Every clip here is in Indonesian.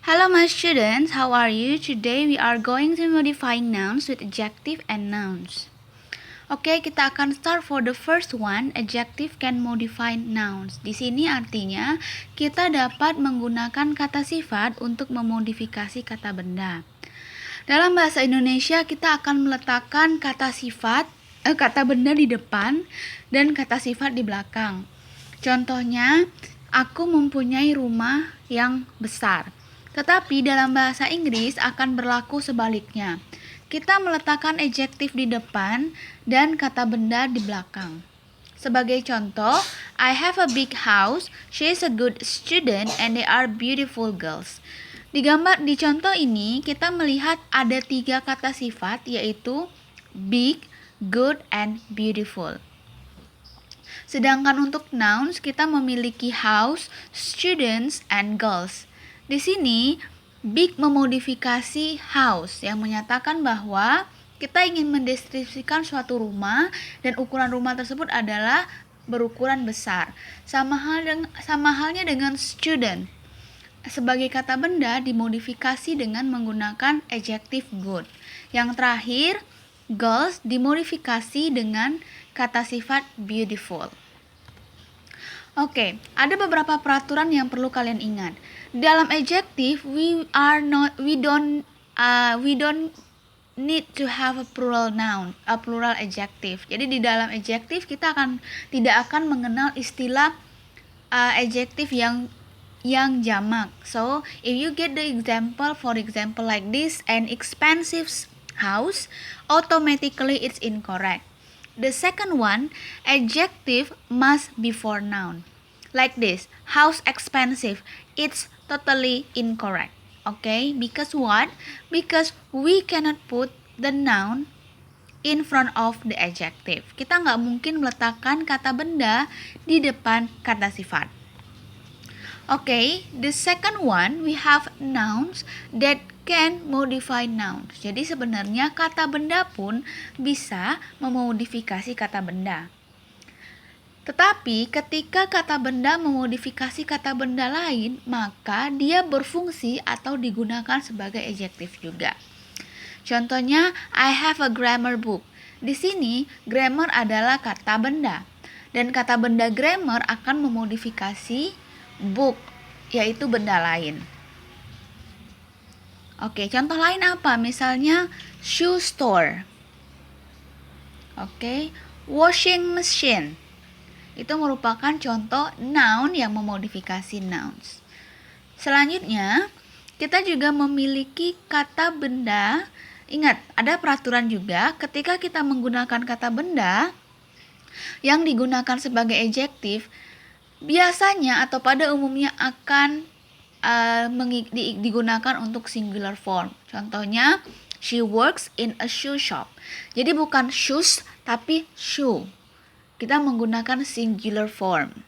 Hello my students, how are you? Today we are going to modifying nouns with adjective and nouns. Oke, kita akan start for the first one. Adjective can modify nouns. Di sini artinya kita dapat menggunakan kata sifat untuk memodifikasi kata benda. Dalam bahasa Indonesia kita akan meletakkan kata benda di depan dan kata sifat di belakang. Contohnya, aku mempunyai rumah yang besar. Tetapi dalam bahasa Inggris akan berlaku sebaliknya. Kita meletakkan adjektif di depan dan kata benda di belakang. Sebagai contoh, I have a big house, she is a good student, and they are beautiful girls. Di contoh ini kita melihat ada 3 kata sifat, yaitu big, good, and beautiful. Sedangkan untuk nouns kita memiliki house, students, and girls. Di sini, big memodifikasi house yang menyatakan bahwa kita ingin mendeskripsikan suatu rumah dan ukuran rumah tersebut adalah berukuran besar. Sama halnya dengan student. Sebagai kata benda dimodifikasi dengan menggunakan adjective good. Yang terakhir, girls dimodifikasi dengan kata sifat beautiful. Oke, ada beberapa peraturan yang perlu kalian ingat. Dalam adjective, we don't need to have a plural noun, a plural adjective. Jadi di dalam adjective kita tidak akan mengenal istilah adjective yang jamak. So, if you get the example, for example like this, an expensive house, automatically it's incorrect. The second one, adjective must be for noun. Like this, house expensive, it's totally incorrect. Okay, because what? Because we cannot put the noun in front of the adjective. Kita nggak mungkin meletakkan kata benda di depan kata sifat. Okay, the second one, we have nouns that can modify nouns. Jadi sebenarnya kata benda pun bisa memodifikasi kata benda. Tetapi ketika kata benda memodifikasi kata benda lain, maka dia berfungsi atau digunakan sebagai adjektif juga. Contohnya, I have a grammar book. Di sini, grammar adalah kata benda. Dan kata benda grammar akan memodifikasi book, yaitu benda lain. Oke, contoh lain apa? Misalnya shoe store. Oke, washing machine. Itu merupakan contoh noun yang memodifikasi nouns. Selanjutnya, kita juga memiliki kata benda. Ingat, ada peraturan juga ketika kita menggunakan kata benda yang digunakan sebagai adjektif, biasanya atau pada umumnya akan digunakan untuk singular form. Contohnya, she works in a shoe shop. Jadi bukan shoes, tapi shoe. Kita menggunakan singular form.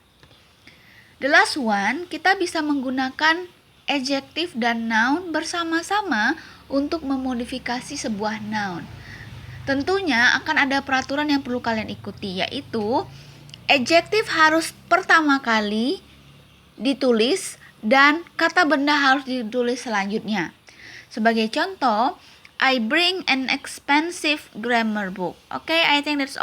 The last one, kita bisa menggunakan adjective dan noun bersama-sama untuk memodifikasi sebuah noun. Tentunya akan ada peraturan yang perlu kalian ikuti, yaitu adjektif harus pertama kali ditulis dan kata benda harus ditulis selanjutnya. Sebagai contoh, I bring an expensive grammar book. Okay, I think that's all.